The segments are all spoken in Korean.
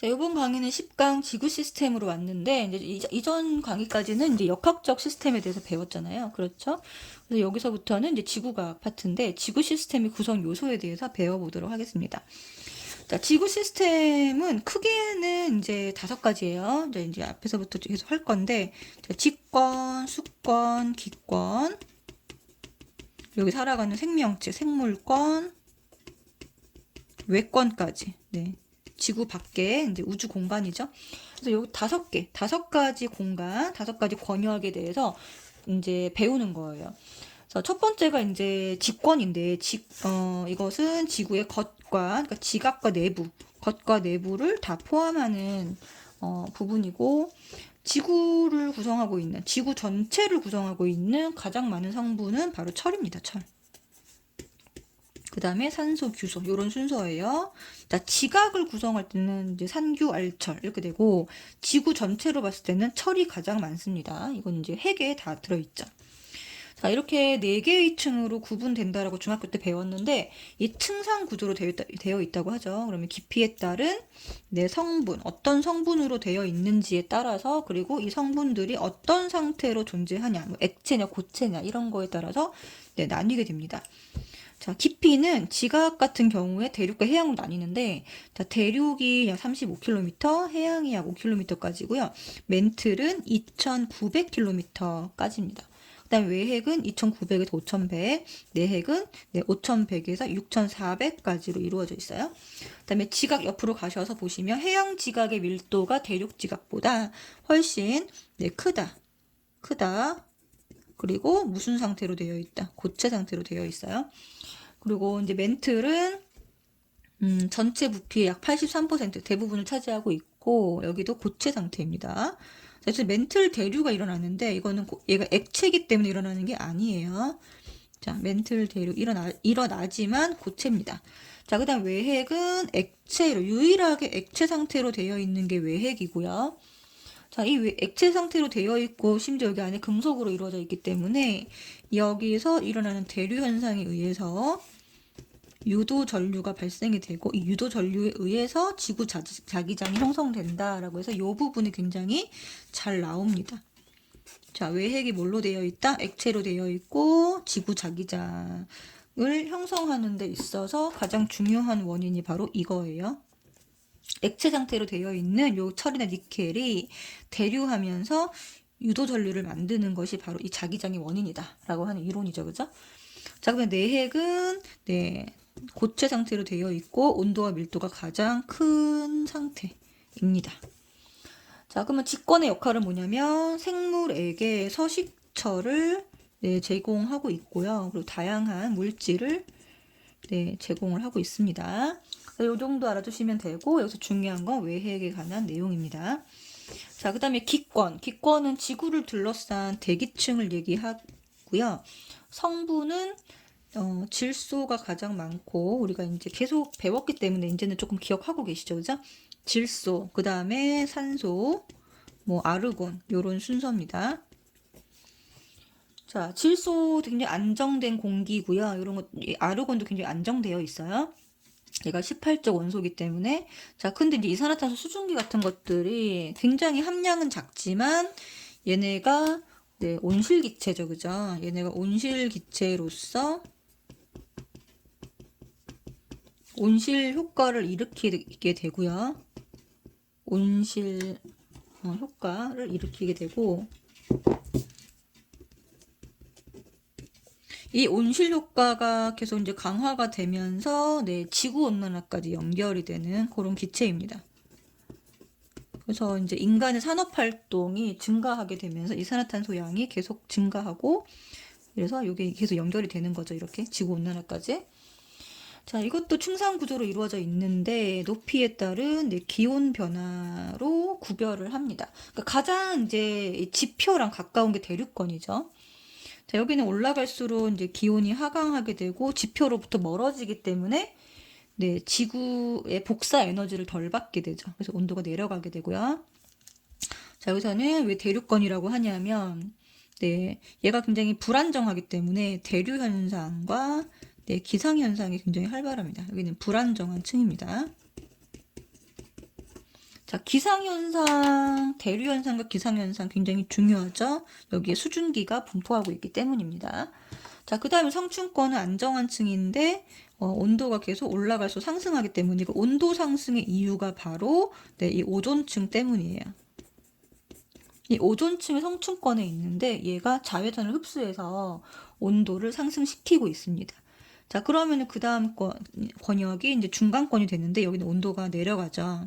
자, 이번 강의는 10강 지구 시스템으로 왔는데, 이제 이전 강의까지는 이제 역학적 시스템에 대해서 배웠잖아요. 그렇죠? 그래서 여기서부터는 이제 지구과학 파트인데, 지구 시스템의 구성 요소에 대해서 배워보도록 하겠습니다. 자, 지구 시스템은 크게는 이제 5가지예요. 이제 앞에서부터 계속 할 건데, 자, 직권, 수권, 기권, 여기 살아가는 생명체, 생물권, 외권까지. 네. 지구 밖에 이제 우주 공간이죠. 그래서 여기 5가지 공간, 5가지 권역에 대해서 이제 배우는 거예요. 그래서 첫 번째가 이제 직권인데, 이것은 지구의 겉과, 그러니까 지각과 내부, 겉과 내부를 다 포함하는 부분이고, 지구를 구성하고 있는, 지구 전체를 구성하고 있는 가장 많은 성분은 바로 철입니다. 철. 그 다음에 산소, 규소 이런 순서예요. 자, 지각을 구성할 때는 이제 산규, 알철 이렇게 되고 지구 전체로 봤을 때는 철이 가장 많습니다. 이건 이제 핵에 다 들어있죠. 자, 이렇게 4개의 층으로 구분된다라고 중학교 때 배웠는데 이 층상 구조로 되어 있다고 하죠. 그러면 깊이에 따른 성분, 어떤 성분으로 되어 있는지에 따라서 그리고 이 성분들이 어떤 상태로 존재하냐, 뭐 액체냐, 고체냐 이런 거에 따라서 나뉘게 됩니다. 자, 깊이는 지각 같은 경우에 대륙과 해양으로 나뉘는데, 자, 대륙이 약 35km, 해양이 약 5km까지고요. 맨틀은 2,900km까지입니다. 그 다음 외핵은 2,900에서 5,100, 내핵은 5,100에서 6,400까지로 이루어져 있어요. 그 다음에 지각 옆으로 가셔서 보시면 해양 지각의 밀도가 대륙 지각보다 훨씬 크다. 그리고 무슨 상태로 되어 있다? 고체 상태로 되어 있어요. 그리고 이제 맨틀은 전체 부피의 약 83% 대부분을 차지하고 있고 여기도 고체 상태입니다. 그래서 맨틀 대류가 일어나는데 이거는 얘가 액체이기 때문에 일어나는 게 아니에요. 자, 맨틀 대류 일어나지만 고체입니다. 자, 그 다음 외핵은 액체로 유일하게 액체 상태로 되어 있는 게 외핵이고요. 자, 이 액체 상태로 되어 있고 심지어 여기 안에 금속으로 이루어져 있기 때문에 여기서 일어나는 대류 현상에 의해서 유도 전류가 발생이 되고 이 유도 전류에 의해서 지구 자기장이 형성된다라고 해서 이 부분이 굉장히 잘 나옵니다. 자, 외핵이 뭘로 되어 있다? 액체로 되어 있고 지구 자기장을 형성하는 데 있어서 가장 중요한 원인이 바로 이거예요. 액체 상태로 되어 있는 요 철이나 니켈이 대류하면서 유도 전류를 만드는 것이 바로 이 자기장의 원인이다 라고 하는 이론이죠. 그죠? 자, 그러면 내핵은 고체 상태로 되어 있고 온도와 밀도가 가장 큰 상태입니다. 자, 그러면 직권의 역할은 뭐냐면 생물에게 서식처를 제공하고 있고요. 그리고 다양한 물질을 제공을 하고 있습니다. 이 정도 알아두시면 되고 여기서 중요한 건 외핵에 관한 내용입니다. 자, 그 다음에 기권. 기권은 지구를 둘러싼 대기층을 얘기하고요. 성분은 질소가 가장 많고 우리가 이제 계속 배웠기 때문에 이제는 조금 기억하고 계시죠, 그죠? 질소, 그 다음에 산소, 뭐 아르곤 이런 순서입니다. 자, 질소 굉장히 안정된 공기고요. 이런 것 아르곤도 굉장히 안정되어 있어요. 얘가 18적 원소이기 때문에 자, 근데 이제 이산화탄소 수증기 같은 것들이 굉장히 함량은 작지만 얘네가 온실기체죠, 그죠? 얘네가 온실기체로서 온실 효과를 일으키게 되고요. 온실 효과를 일으키게 되고 이 온실 효과가 계속 이제 강화가 되면서 지구 온난화까지 연결이 되는 그런 기체입니다. 그래서 이제 인간의 산업 활동이 증가하게 되면서 이산화탄소 양이 계속 증가하고 그래서 이게 계속 연결이 되는 거죠. 이렇게 지구 온난화까지. 자, 이것도 층상 구조로 이루어져 있는데 높이에 따른 기온 변화로 구별을 합니다. 그러니까 가장 이제 지표랑 가까운 게 대륙권이죠. 자, 여기는 올라갈수록 이제 기온이 하강하게 되고 지표로부터 멀어지기 때문에 지구의 복사 에너지를 덜 받게 되죠. 그래서 온도가 내려가게 되고요. 자, 여기서는 왜 대륙권이라고 하냐면 얘가 굉장히 불안정하기 때문에 대류 현상과 기상 현상이 굉장히 활발합니다. 여기는 불안정한 층입니다. 자, 기상현상, 대류현상과 기상현상 굉장히 중요하죠. 여기에 수증기가 분포하고 있기 때문입니다. 자, 그 다음에 성층권은 안정한 층인데 온도가 계속 올라갈수록 상승하기 때문이고, 온도 상승의 이유가 바로 이 오존층 때문이에요. 이 오존층이 성층권에 있는데 얘가 자외선을 흡수해서 온도를 상승시키고 있습니다. 자, 그러면 그 다음 권역이 이제 중간권이 되는데 여기는 온도가 내려가죠.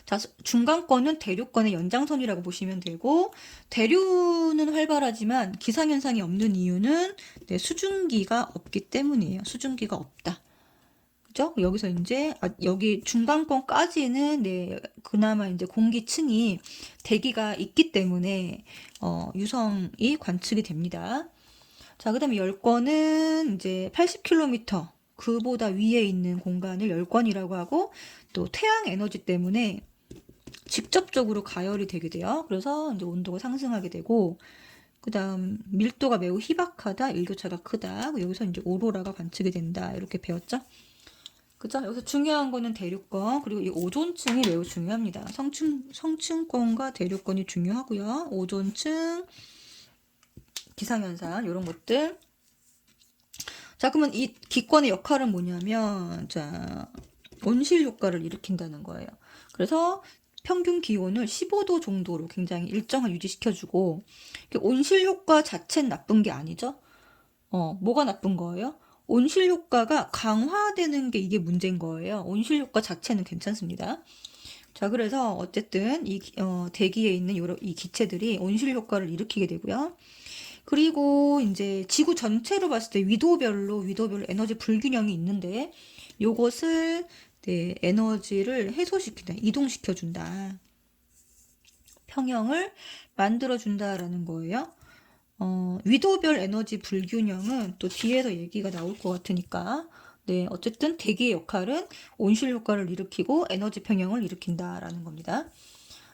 자, 중간권은 대류권의 연장선이라고 보시면 되고, 대류는 활발하지만 기상현상이 없는 이유는 수증기가 없기 때문이에요. 수증기가 없다. 그죠? 여기서 이제 여기 중간권까지는 그나마 이제 공기층이 대기가 있기 때문에 유성이 관측이 됩니다. 자, 그다음에 열권은 이제 80km 그보다 위에 있는 공간을 열권이라고 하고, 또 태양 에너지 때문에 직접적으로 가열이 되게 돼요. 그래서 이제 온도가 상승하게 되고, 그다음 밀도가 매우 희박하다, 일교차가 크다. 여기서 이제 오로라가 관측이 된다. 이렇게 배웠죠? 그죠? 여기서 중요한 거는 대류권, 그리고 이 오존층이 매우 중요합니다. 성층권과 대류권이 중요하고요. 오존층, 기상현상 이런 것들. 자, 그러면 이 기권의 역할은 뭐냐면, 자, 온실 효과를 일으킨다는 거예요. 그래서 평균 기온을 15도 정도로 굉장히 일정을 유지시켜주고, 온실 효과 자체는 나쁜 게 아니죠. 뭐가 나쁜 거예요? 온실 효과가 강화되는 게 이게 문제인 거예요. 온실 효과 자체는 괜찮습니다. 자, 그래서 어쨌든 이 대기에 있는 이 기체들이 온실 효과를 일으키게 되고요. 그리고 이제 지구 전체로 봤을 때 위도별로 에너지 불균형이 있는데, 요것을 에너지를 해소시킨다, 이동시켜준다, 평형을 만들어준다라는 거예요. 위도별 에너지 불균형은 또 뒤에서 얘기가 나올 것 같으니까, 어쨌든 대기의 역할은 온실 효과를 일으키고 에너지 평형을 일으킨다라는 겁니다.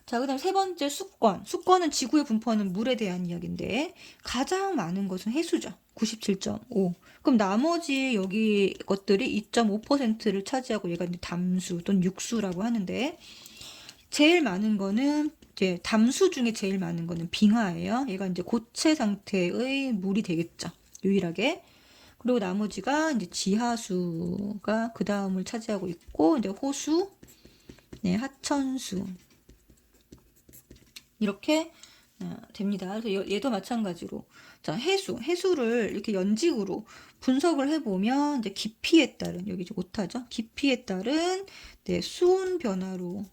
자, 그 다음 세 번째 수권. 수권은 지구에 분포하는 물에 대한 이야기인데, 가장 많은 것은 해수죠. 97.5. 그럼 나머지 여기 것들이 2.5%를 차지하고, 얘가 이제 담수 또는 육수라고 하는데, 제일 많은 거는 이제 담수 중에 제일 많은 거는 빙하예요. 얘가 이제 고체 상태의 물이 되겠죠. 유일하게. 그리고 나머지가 이제 지하수가 그 다음을 차지하고 있고, 이제 호수, 하천수. 이렇게 됩니다. 그래서 얘도 마찬가지로, 자, 해수를 이렇게 연직으로 분석을 해보면 이제 깊이에 따른, 여기 이제 못하죠? 깊이에 따른 수온 변화로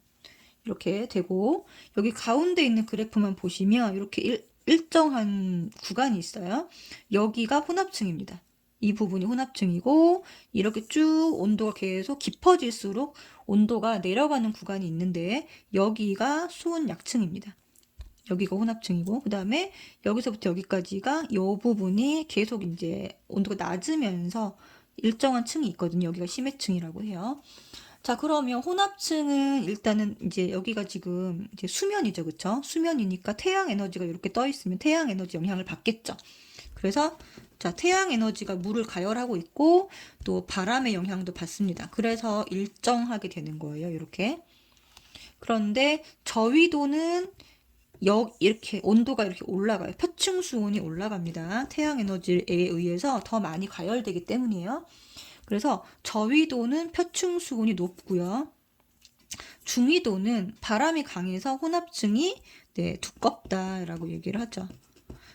이렇게 되고, 여기 가운데 있는 그래프만 보시면 이렇게 일정한 구간이 있어요. 여기가 혼합층입니다. 이 부분이 혼합층이고, 이렇게 쭉 온도가 계속 깊어질수록 온도가 내려가는 구간이 있는데, 여기가 수온 약층입니다. 여기가 혼합층이고, 그 다음에 여기서부터 여기까지가 이 부분이 계속 이제 온도가 낮으면서 일정한 층이 있거든요. 여기가 심해층이라고 해요. 자, 그러면 혼합층은 일단은 이제 여기가 지금 이제 수면이죠. 그쵸? 수면이니까 태양 에너지가 이렇게 떠 있으면 태양 에너지 영향을 받겠죠. 그래서 자, 태양 에너지가 물을 가열하고 있고, 또 바람의 영향도 받습니다. 그래서 일정하게 되는 거예요. 이렇게. 그런데 저위도는 이렇게 온도가 이렇게 올라가요. 표층 수온이 올라갑니다. 태양 에너지에 의해서 더 많이 가열되기 때문이에요. 그래서 저위도는 표층 수온이 높고요. 중위도는 바람이 강해서 혼합층이 두껍다라고 얘기를 하죠.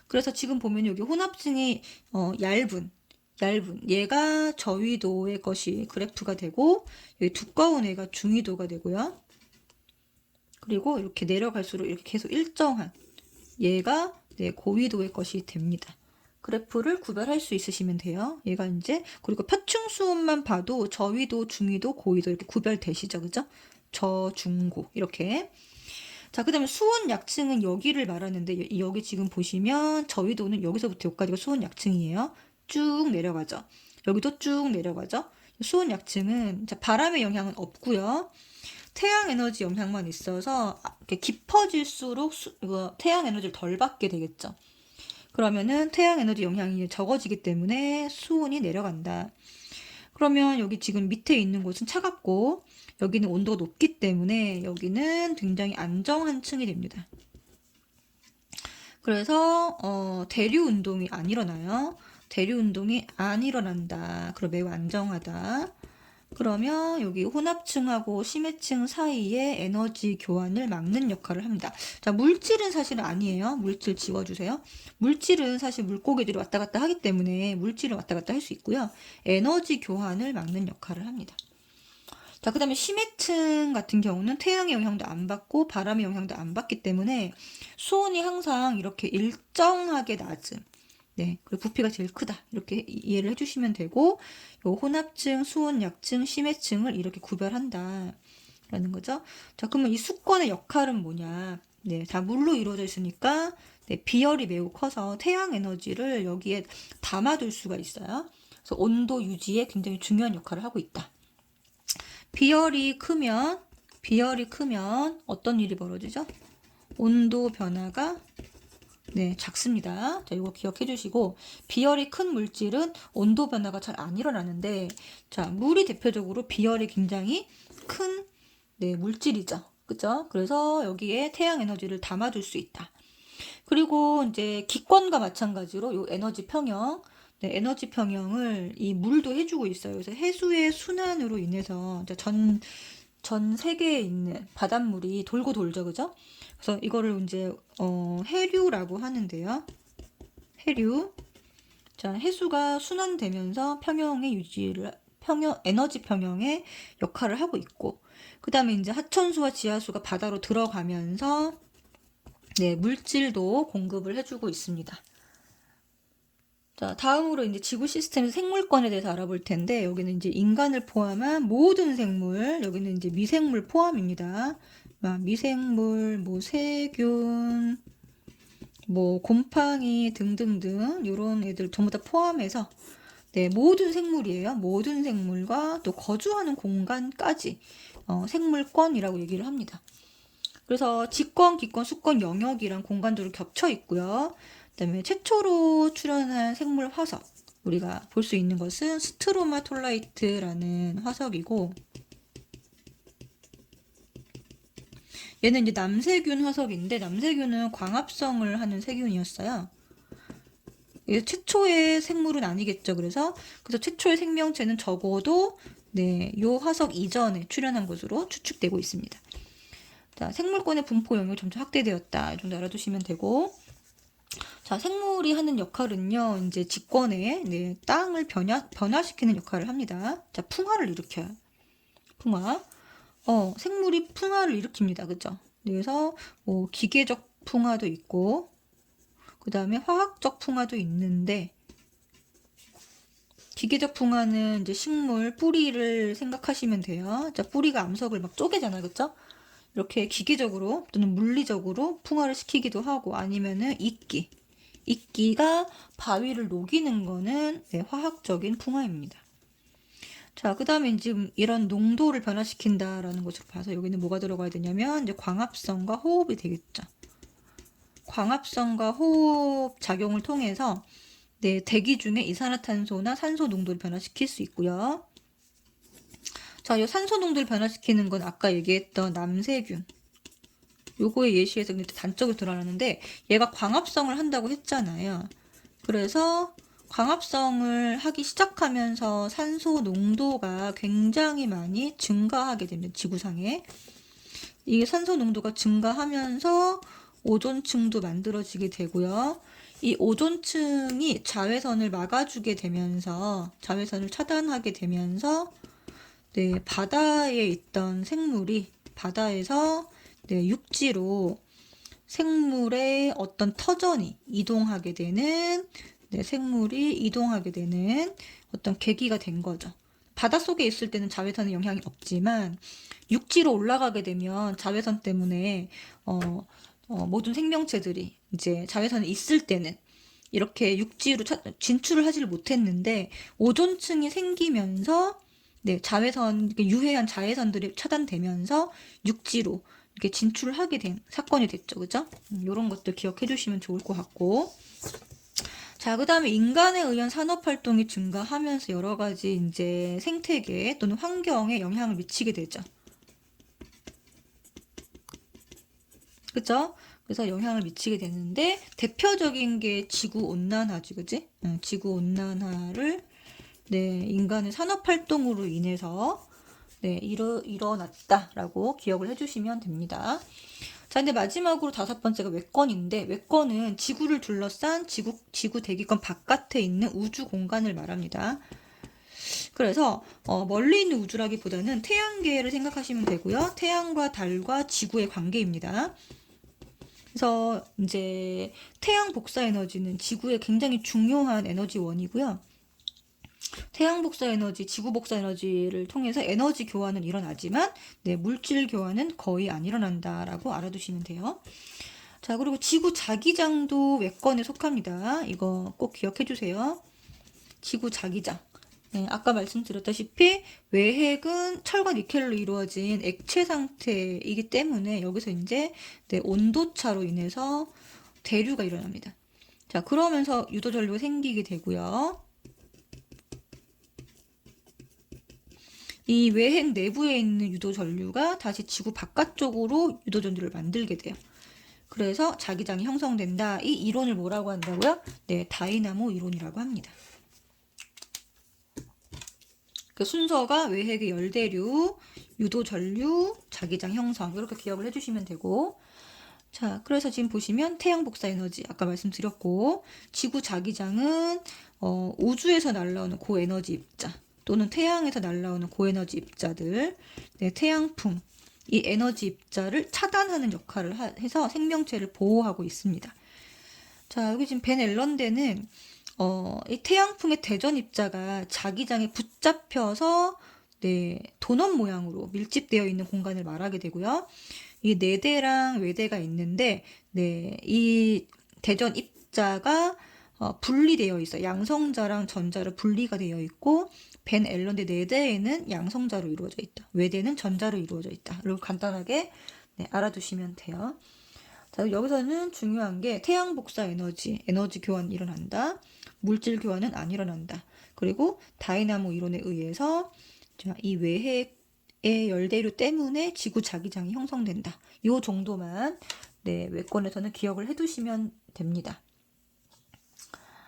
그래서 지금 보면 여기 혼합층이 얇은 얘가 저위도의 것이 그래프가 되고, 여기 두꺼운 애가 중위도가 되고요. 그리고 이렇게 내려갈수록 이렇게 계속 일정한 얘가 고위도의 것이 됩니다. 그래프를 구별할 수 있으시면 돼요. 얘가 이제, 그리고 표층 수온만 봐도 저위도, 중위도, 고위도 이렇게 구별되시죠. 그죠? 저, 중, 고 이렇게. 자, 그 다음에 수온 약층은 여기를 말하는데, 여기 지금 보시면 저위도는 여기서부터 여기까지가 수온 약층이에요. 쭉 내려가죠. 여기도 쭉 내려가죠. 수온 약층은 바람의 영향은 없고요. 태양 에너지 영향만 있어서 이렇게 깊어질수록 태양 에너지를 덜 받게 되겠죠. 그러면은 태양 에너지 영향이 적어지기 때문에 수온이 내려간다. 그러면 여기 지금 밑에 있는 곳은 차갑고 여기는 온도가 높기 때문에 여기는 굉장히 안정한 층이 됩니다. 그래서 대류 운동이 안 일어나요. 대류 운동이 안 일어난다. 그럼 매우 안정하다. 그러면 여기 혼합층하고 심해층 사이에 에너지 교환을 막는 역할을 합니다. 자, 물질은 사실은 아니에요. 물질 지워주세요. 물질은 사실 물고기들이 왔다 갔다 하기 때문에 물질은 왔다 갔다 할 수 있고요. 에너지 교환을 막는 역할을 합니다. 자, 그 다음에 심해층 같은 경우는 태양의 영향도 안 받고 바람의 영향도 안 받기 때문에 수온이 항상 이렇게 일정하게 낮음. 네, 그리고 부피가 제일 크다. 이렇게 이해를 해주시면 되고, 요 혼합층, 수온 약층, 심해층을 이렇게 구별한다. 라는 거죠. 자, 그러면 이 수권의 역할은 뭐냐? 네, 다 물로 이루어져 있으니까, 네, 비열이 매우 커서 태양 에너지를 여기에 담아둘 수가 있어요. 그래서 온도 유지에 굉장히 중요한 역할을 하고 있다. 비열이 크면 어떤 일이 벌어지죠? 온도 변화가 네, 작습니다. 자, 이거 기억해 주시고, 비열이 큰 물질은 온도 변화가 잘 안 일어나는데, 자, 물이 대표적으로 비열이 굉장히 큰, 네, 물질이죠. 그죠? 그래서 여기에 태양 에너지를 담아둘 수 있다. 그리고 이제 기권과 마찬가지로 요 에너지 평형, 네, 에너지 평형을 이 물도 해주고 있어요. 그래서 해수의 순환으로 인해서 전 세계에 있는 바닷물이 돌고 돌죠, 그죠? 그래서 이거를 이제 해류라고 하는데요. 해류. 자, 해수가 순환되면서 에너지 평형의 역할을 하고 있고, 그 다음에 이제 하천수와 지하수가 바다로 들어가면서 네, 물질도 공급을 해주고 있습니다. 자, 다음으로 이제 지구 시스템 생물권에 대해서 알아볼 텐데, 여기는 이제 인간을 포함한 모든 생물, 여기는 이제 미생물 포함입니다. 미생물, 뭐 세균, 뭐 곰팡이 등등등 이런 애들 전부 다 포함해서 네, 모든 생물이에요. 모든 생물과 또 거주하는 공간까지 생물권이라고 얘기를 합니다. 그래서 직권, 기권, 수권 영역이랑 공간적으로 겹쳐 있고요. 그다음에 최초로 출현한 생물 화석 우리가 볼 수 있는 것은 스트로마톨라이트라는 화석이고 얘는 이제 남세균 화석인데 남세균은 광합성을 하는 세균이었어요. 최초의 생물은 아니겠죠. 그래서 최초의 생명체는 적어도 네, 요 화석 이전에 출현한 것으로 추측되고 있습니다. 자, 생물권의 분포 영역이 점점 확대되었다. 이 정도 알아두시면 되고. 자, 생물이 하는 역할은요, 이제 직권에 네, 땅을 변화시키는 역할을 합니다. 자, 풍화를 일으켜요. 풍화. 생물이 풍화를 일으킵니다. 그죠? 그래서 뭐 기계적 풍화도 있고, 그 다음에 화학적 풍화도 있는데, 기계적 풍화는 이제 식물 뿌리를 생각하시면 돼요. 자, 뿌리가 암석을 막 쪼개잖아요. 그쵸? 이렇게 기계적으로 또는 물리적으로 풍화를 시키기도 하고 아니면은 이끼가 바위를 녹이는 거는 네, 화학적인 풍화입니다. 자, 그 다음에 지금 이런 농도를 변화시킨다라는 것으로 봐서 여기는 뭐가 들어가야 되냐면 이제 광합성과 호흡이 되겠죠. 광합성과 호흡 작용을 통해서 네, 대기 중에 이산화탄소나 산소 농도를 변화시킬 수 있고요. 자, 이 산소 농도를 변화시키는 건 아까 얘기했던 남세균. 요거의 예시에서 단적으로 드러나는데 얘가 광합성을 한다고 했잖아요. 그래서 광합성을 하기 시작하면서 산소 농도가 굉장히 많이 증가하게 됩니다. 지구상에. 이 산소 농도가 증가하면서 오존층도 만들어지게 되고요. 이 오존층이 자외선을 막아주게 되면서 자외선을 차단하게 되면서 네, 바다에 있던 생물이 바다에서 네, 육지로 생물의 어떤 터전이 이동하게 되는 네, 생물이 이동하게 되는 어떤 계기가 된 거죠. 바닷속에 있을 때는 자외선의 영향이 없지만 육지로 올라가게 되면 자외선 때문에 모든 생명체들이 이제 자외선이 있을 때는 이렇게 육지로 진출을 하지를 못했는데 오존층이 생기면서 네, 유해한 자외선들이 차단되면서 육지로 이렇게 진출을 하게 된 사건이 됐죠. 그죠? 이런 것들 기억해 주시면 좋을 것 같고. 자, 그 다음에 인간에 의한 산업활동이 증가하면서 여러 가지 이제 생태계 또는 환경에 영향을 미치게 되죠. 그죠? 그래서 영향을 미치게 되는데, 대표적인 게 지구온난화지, 그지? 지구온난화를, 네, 인간의 산업활동으로 인해서, 네, 일어났다라고 기억을 해주시면 됩니다. 자, 근데 마지막으로 5번째가 외권인데, 외권은 지구를 둘러싼 지구 대기권 바깥에 있는 우주 공간을 말합니다. 그래서 멀리 있는 우주라기보다는 태양계를 생각하시면 되고요. 태양과 달과 지구의 관계입니다. 그래서 이제 태양 복사 에너지는 지구의 굉장히 중요한 에너지원이고요. 태양 복사 에너지, 지구 복사 에너지를 통해서 에너지 교환은 일어나지만 네, 물질 교환은 거의 안 일어난다라고 알아두시면 돼요. 자, 그리고 지구 자기장도 외권에 속합니다. 이거 꼭 기억해 주세요. 지구 자기장. 네, 아까 말씀드렸다시피 외핵은 철과 니켈로 이루어진 액체 상태이기 때문에 여기서 이제 네, 온도차로 인해서 대류가 일어납니다. 자, 그러면서 유도전류가 생기게 되고요. 이 외핵 내부에 있는 유도전류가 다시 지구 바깥쪽으로 유도전류를 만들게 돼요. 그래서 자기장이 형성된다. 이 이론을 뭐라고 한다고요? 네, 다이나모 이론이라고 합니다. 그 순서가 외핵의 열대류, 유도전류, 자기장 형성 이렇게 기억을 해주시면 되고, 자, 그래서 지금 보시면 태양 복사 에너지 아까 말씀드렸고, 지구 자기장은 우주에서 날라오는 고에너지 입자 또는 태양에서 날라오는 고에너지 입자들, 네, 태양풍 이 에너지 입자를 차단하는 역할을 해서 생명체를 보호하고 있습니다. 자, 여기 지금 벤 앨런대는 이 태양풍의 대전 입자가 자기장에 붙잡혀서 네, 도넛 모양으로 밀집되어 있는 공간을 말하게 되고요. 이 내대랑 외대가 있는데 네, 이 대전 입자가 분리되어 있어. 양성자랑 전자로 분리가 되어 있고 벤 앨런대 내대에는 양성자로 이루어져 있다. 외대는 전자로 이루어져 있다. 그리고 간단하게 네, 알아두시면 돼요. 자, 여기서는 중요한 게 태양 복사 에너지 교환이 일어난다. 물질 교환은 안 일어난다. 그리고 다이나모 이론에 의해서 이 외핵의 열대류 때문에 지구 자기장이 형성된다. 이 정도만 네, 외권에서는 기억을 해두시면 됩니다.